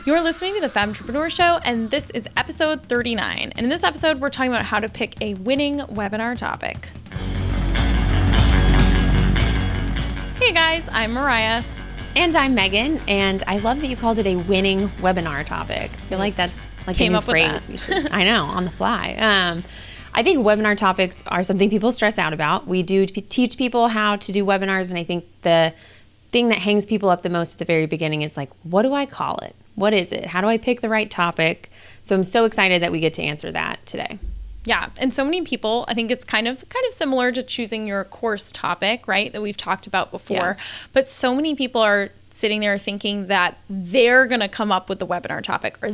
You're listening to the Femtrepreneur Show, and this is episode 39. And in this episode, we're talking about how to pick a winning webinar topic. Hey guys, I'm Mariah. And I'm Megan, and I love that you called it a winning webinar topic. I feel like that's like a new phrase we should. I know, on the fly. I think webinar topics are something people stress out about. We do teach people how to do webinars, and I think the thing that hangs people up the most at the very beginning is like, what do I call it? What is it? How do I pick the right topic? So I'm so excited that we get to answer that today. Yeah, and so many people, I think it's kind of similar to choosing your course topic, right, that we've talked about before. Yeah. But so many people are sitting there thinking that they're going to come up with the webinar topic, or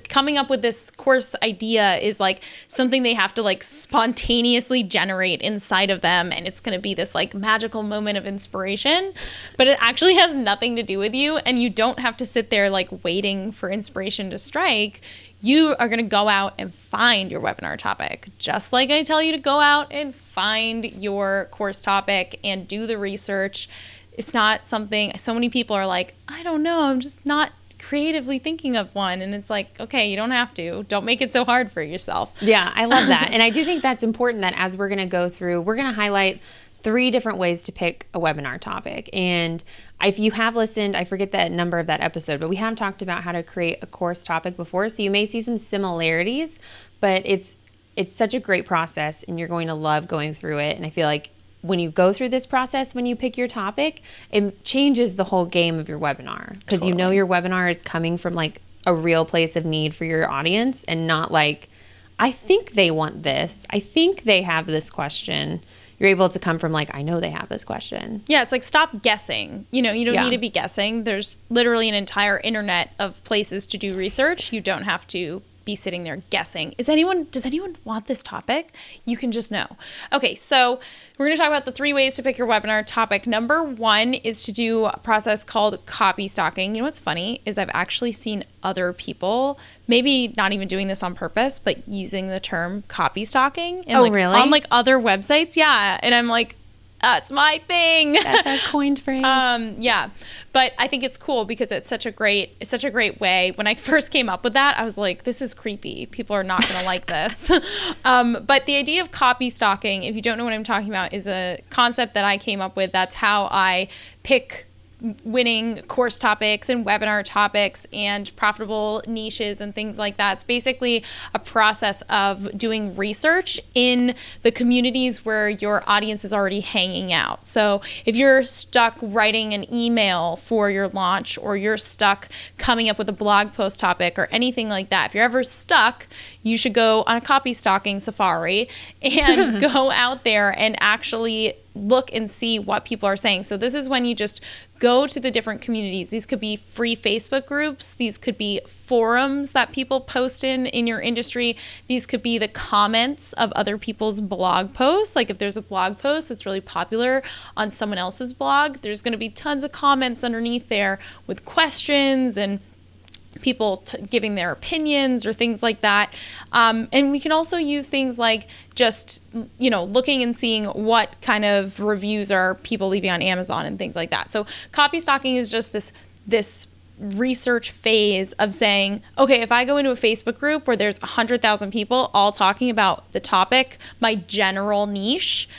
coming up with this course idea is like something they have to like spontaneously generate inside of them, and it's going to be this like magical moment of inspiration. But it actually has nothing to do with you, and you don't have to sit there like waiting for inspiration to strike. You are going to go out and find your webinar topic, just like I tell you to go out and find your course topic and do the research. It's not something, so many people are like, I don't know, I'm just not creatively thinking of one. And it's like, okay, you don't have to. Don't make it so hard for yourself. Yeah, I love that. And I do think that's important that as we're going to go through, we're going to highlight 3 different ways to pick a webinar topic. And if you have listened, I forget the number of that episode, but we have talked about how to create a course topic before. So you may see some similarities, but it's such a great process and you're going to love going through it. And I feel like when you go through this process, when you pick your topic, it changes the whole game of your webinar, because totally. You know your webinar is coming from like a real place of need for your audience and not like, I think they want this. I think they have this question. You're able to come from like, I know they have this question. Yeah, it's like, stop guessing. You know, you don't need to be guessing. There's literally an entire internet of places to do research. You don't have to be sitting there guessing. Does anyone want this topic? You can just know. Okay, so we're going to talk about the 3 ways to pick your webinar topic. Number 1 is to do a process called copystalking. You know what's funny is I've actually seen other people, maybe not even doing this on purpose, but using the term copystalking. And really? On like other websites. Yeah. And I'm like, that's my thing. That's our coined phrase. Yeah, but I think it's cool because it's such a great way. When I first came up with that, I was like, this is creepy. People are not going to like this. But the idea of copy stalking, if you don't know what I'm talking about, is a concept that I came up with. That's how I pick winning course topics and webinar topics and profitable niches and things like that. It's basically a process of doing research in the communities where your audience is already hanging out. So if you're stuck writing an email for your launch, or you're stuck coming up with a blog post topic or anything like that, if you're ever stuck, you should go on a copy stalking safari and go out there and actually look and see what people are saying. So this is when you just go to the different communities. These could be free Facebook groups. These could be forums that people post in your industry. These could be the comments of other people's blog posts. Like if there's a blog post that's really popular on someone else's blog, there's going to be tons of comments underneath there with questions and people giving their opinions or things like that. And we can also use things like just, looking and seeing what kind of reviews are people leaving on Amazon and things like that. So copy stalking is just this research phase of saying, okay, if I go into a Facebook group where there's 100,000 people all talking about the topic, my general niche,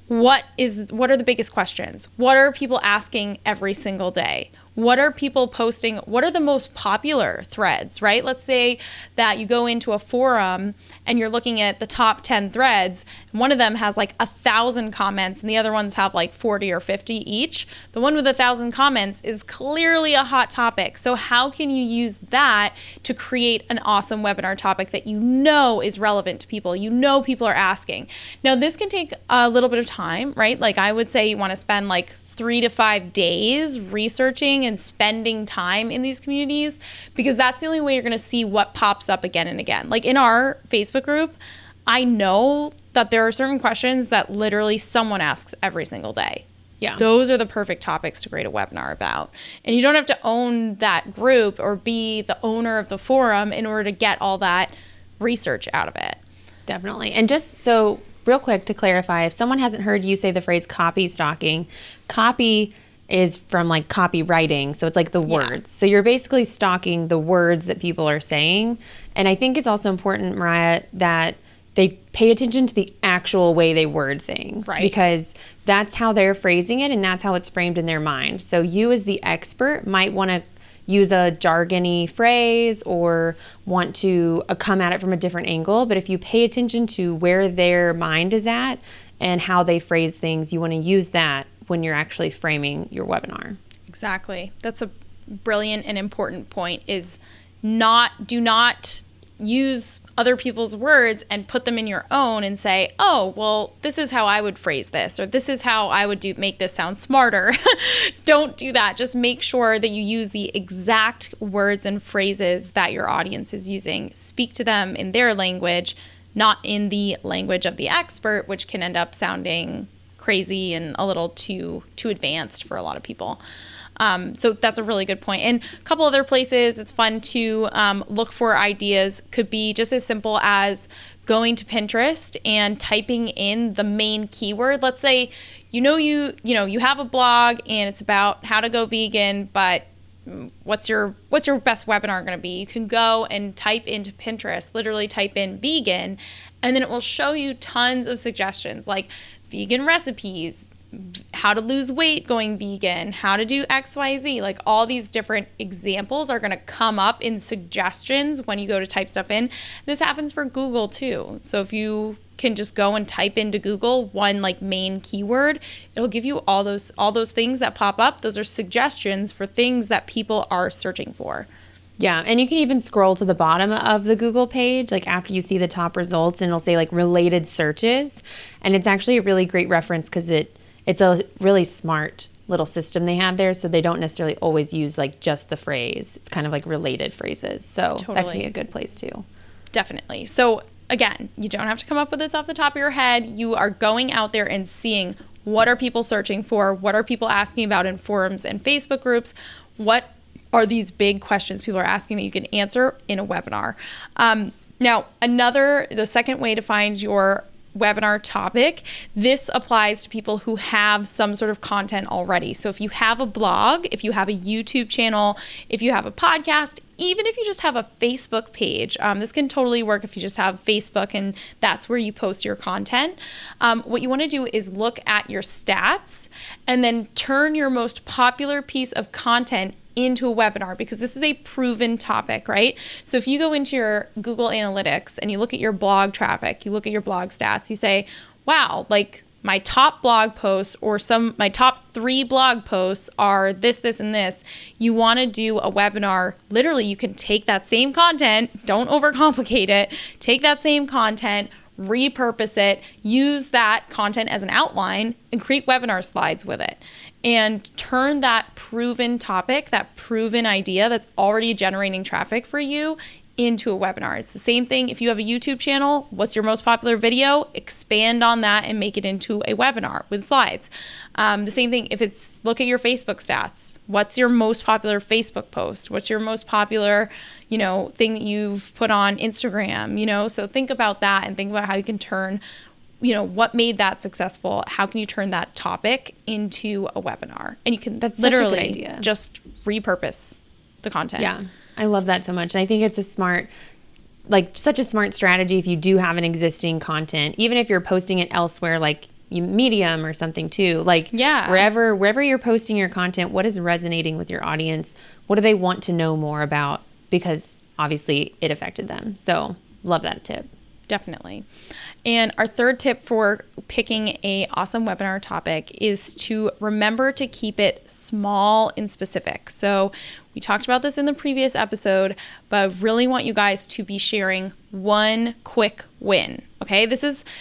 what are the biggest questions? What are people asking every single day? What are people posting? What are the most popular threads, right? Let's say that you go into a forum and you're looking at the top 10 threads, and one of them has like 1,000 comments and the other ones have like 40 or 50 each. The one with 1,000 comments is clearly a hot topic. So how can you use that to create an awesome webinar topic that you know is relevant to people? You know people are asking. Now, this can take a little bit of time, right? Like I would say you want to spend like 3 to 5 days researching and spending time in these communities, because that's the only way you're going to see what pops up again and again. Like in our Facebook group, I know that there are certain questions that literally someone asks every single day. Yeah. Those are the perfect topics to create a webinar about. And you don't have to own that group or be the owner of the forum in order to get all that research out of it. Definitely. And just so real quick to clarify, if someone hasn't heard you say the phrase copy stalking, copy is from like copywriting. So it's like the words. So you're basically stalking the words that people are saying. And I think it's also important, Mariah, that they pay attention to the actual way they word things. Right. Because that's how they're phrasing it and that's how it's framed in their mind. So you as the expert might want to use a jargony phrase or want to come at it from a different angle. But if you pay attention to where their mind is at and how they phrase things, you want to use that when you're actually framing your webinar. Exactly. That's a brilliant and important point, is do not use other people's words and put them in your own and say, oh, well, this is how I would phrase this, or this is how I would make this sound smarter. Don't do that. Just make sure that you use the exact words and phrases that your audience is using. Speak to them in their language, not in the language of the expert, which can end up sounding crazy and a little too advanced for a lot of people. So that's a really good point. And a couple other places it's fun to look for ideas could be just as simple as going to Pinterest and typing in the main keyword. Let's say you have a blog and it's about how to go vegan, but what's your best webinar going to be? You can go and type into Pinterest, literally type in vegan, and then it will show you tons of suggestions like vegan recipes, how to lose weight going vegan, how to do XYZ. Like all these different examples are going to come up in suggestions when you go to type stuff in. This happens for Google too. So if you can just go and type into Google one like main keyword, it'll give you all those things that pop up. Those are suggestions for things that people are searching for. Yeah, and you can even scroll to the bottom of the Google page, like after you see the top results, and it'll say like related searches. And it's actually a really great reference because it's a really smart little system they have there. So they don't necessarily always use like just the phrase. It's kind of like related phrases. So Totally. That can be a good place too. Definitely. So again, you don't have to come up with this off the top of your head. You are going out there and seeing what are people searching for? What are people asking about in forums and Facebook groups? What are these big questions people are asking that you can answer in a webinar? Now, the second way to find your webinar topic, this applies to people who have some sort of content already. So if you have a blog, if you have a YouTube channel, if you have a podcast, even if you just have a Facebook page, this can totally work if you just have Facebook and that's where you post your content. What you want to do is look at your stats and then turn your most popular piece of content into a webinar, because this is a proven topic, right? So if you go into your Google Analytics and you look at your blog traffic, you look at your blog stats, you say, wow, like my top blog posts or my top 3 blog posts are this, and this. You want to do a webinar. Literally, you can take that same content, don't overcomplicate it, take that same content, repurpose it, use that content as an outline, and create webinar slides with it. And turn that proven topic, that proven idea that's already generating traffic for you into a webinar. It's the same thing if you have a YouTube channel. What's your most popular video? Expand on that and make it into a webinar with slides. The same thing if it's look at your Facebook stats. What's your most popular Facebook post? What's your most popular, thing that you've put on Instagram? So think about that and think about how you can turn what made that successful? How can you turn that topic into a webinar? And you can literally just repurpose the content. Yeah, I love that so much. And I think it's such a smart strategy if you do have an existing content, even if you're posting it elsewhere, like Medium or something too. Wherever you're posting your content, what is resonating with your audience? What do they want to know more about? Because obviously it affected them. So love that tip. Definitely. And our third tip for picking an awesome webinar topic is to remember to keep it small and specific. So we talked about this in the previous episode, but I really want you guys to be sharing one quick win. Okay,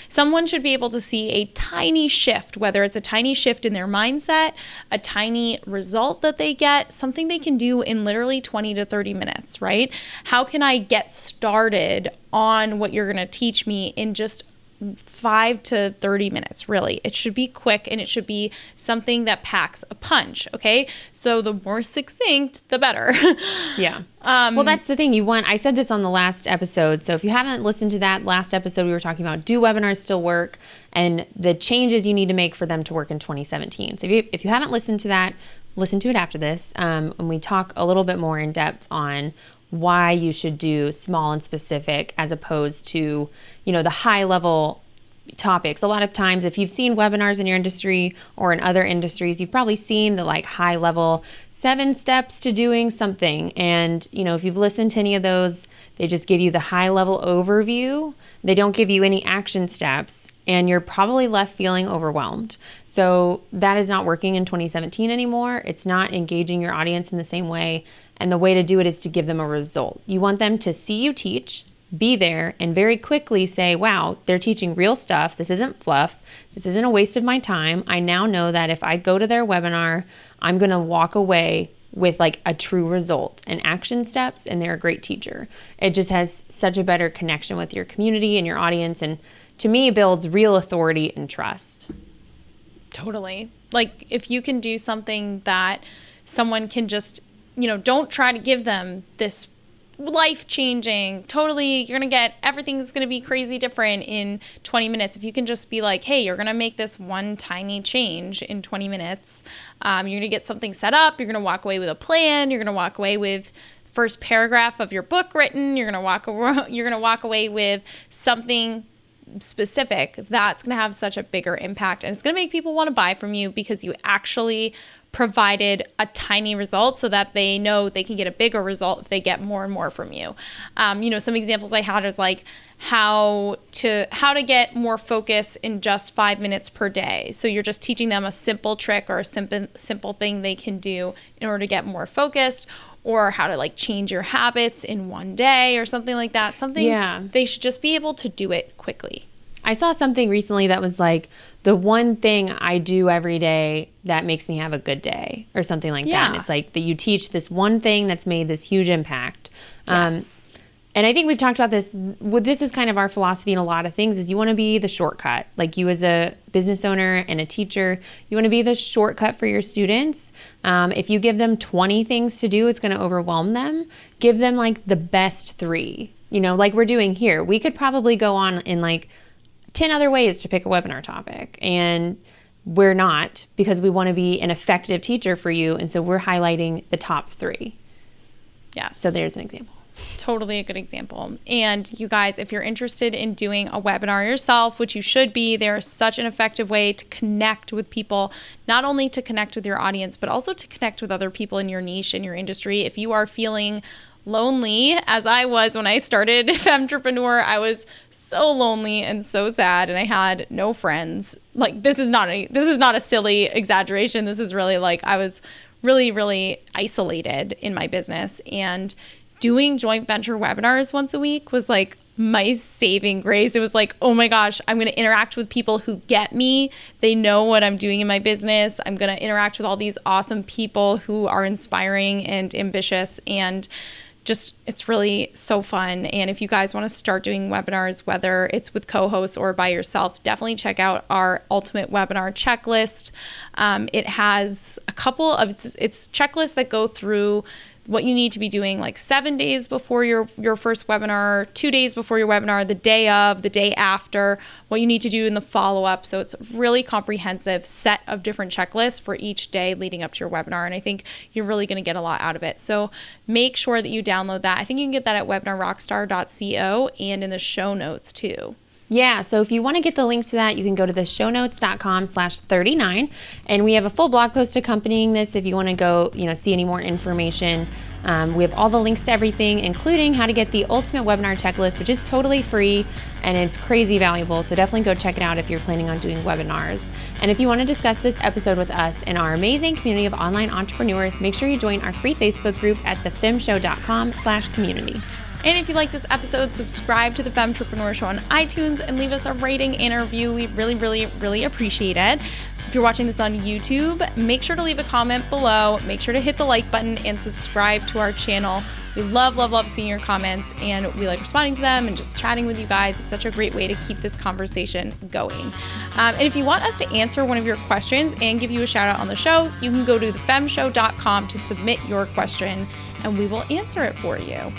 someone should be able to see a tiny shift, whether it's a tiny shift in their mindset, a tiny result that they get, something they can do in literally 20 to 30 minutes, right? How can I get started on what you're going to teach me in just 5 to 30 minutes, really? It should be quick and it should be something that packs a punch, okay? So the more succinct, the better. Yeah. Well, that's the thing. I said this on the last episode. So if you haven't listened to that last episode, we were talking about, do webinars still work, and the changes you need to make for them to work in 2017. So if you haven't listened to that, listen to it after this, and we talk a little bit more in depth on why you should do small and specific as opposed to, the high level topics. A lot of times, if you've seen webinars in your industry or in other industries, you've probably seen the high level 7 steps to doing something. And, if you've listened to any of those, they just give you the high level overview. They don't give you any action steps, and you're probably left feeling overwhelmed. So that is not working in 2017 anymore. It's not engaging your audience in the same way. And the way to do it is to give them a result. You want them to see you teach, be there, and very quickly say, wow, they're teaching real stuff. This isn't fluff. This isn't a waste of my time. I now know that if I go to their webinar, I'm going to walk away with a true result and action steps, and they're a great teacher. It just has such a better connection with your community and your audience, and to me, it builds real authority and trust. Totally. If you can do something that someone can just, don't try to give them this life-changing, totally, you're going to get, everything's going to be crazy different in 20 minutes. If you can just be like, hey, you're going to make this one tiny change in 20 minutes. You're going to get something set up. You're going to walk away with a plan. You're going to walk away with first paragraph of your book written. You're going to walk away with something specific that's going to have such a bigger impact. And it's going to make people want to buy from you because you actually provided a tiny result so that they know they can get a bigger result if they get more and more from you. Some examples I had is how to get more focus in just 5 minutes per day. So you're just teaching them a simple trick or a simple thing they can do in order to get more focused, or how to change your habits in one day or something like that. They should just be able to do it quickly. I saw something recently that was the one thing I do every day that makes me have a good day or something like that. And it's that you teach this one thing that's made this huge impact. Yes. And I think we've talked about this. This is kind of our philosophy in a lot of things is you want to be the shortcut. You as a business owner and a teacher, you want to be the shortcut for your students. If you give them 20 things to do, it's going to overwhelm them. Give them the best 3, like we're doing here. We could probably go on in 10 other ways to pick a webinar topic, and we're not, because we want to be an effective teacher for you. And so we're highlighting the top 3. Yes. So there's an example. Totally a good example. And you guys, if you're interested in doing a webinar yourself, which you should be, there's such an effective way to connect with people, not only to connect with your audience, but also to connect with other people in your niche, in your industry. If you are feeling lonely, as I was when I started Femtrepreneur, I was so lonely and so sad, and I had no friends. This is not a silly exaggeration. This is really I was really, really isolated in my business, and doing joint venture webinars once a week was my saving grace. It was oh my gosh, I'm going to interact with people who get me. They know what I'm doing in my business. I'm going to interact with all these awesome people who are inspiring and ambitious, and just, it's really so fun. And if you guys want to start doing webinars, whether it's with co-hosts or by yourself, definitely check out our ultimate webinar checklist. It has a couple of it's checklists that go through what you need to be doing 7 days before your first webinar, 2 days before your webinar, the day of, the day after, what you need to do in the follow-up. So it's a really comprehensive set of different checklists for each day leading up to your webinar. And I think you're really going to get a lot out of it. So make sure that you download that. I think you can get that at webinarrockstar.co and in the show notes too. Yeah, so if you want to get the link to that, you can go to theshownotes.com/39, and we have a full blog post accompanying this if you want to go, see any more information. We have all the links to everything, including how to get the ultimate webinar checklist, which is totally free and it's crazy valuable. So definitely go check it out if you're planning on doing webinars. And if you want to discuss this episode with us and our amazing community of online entrepreneurs, make sure you join our free Facebook group at thefemshow.com/community. And if you like this episode, subscribe to the Femtrepreneur Show on iTunes and leave us a rating and a review. We really, really, really appreciate it. If you're watching this on YouTube, make sure to leave a comment below. Make sure to hit the like button and subscribe to our channel. We love, love, love seeing your comments, and we like responding to them and just chatting with you guys. It's such a great way to keep this conversation going. And if you want us to answer one of your questions and give you a shout out on the show, you can go to thefemshow.com to submit your question, and we will answer it for you.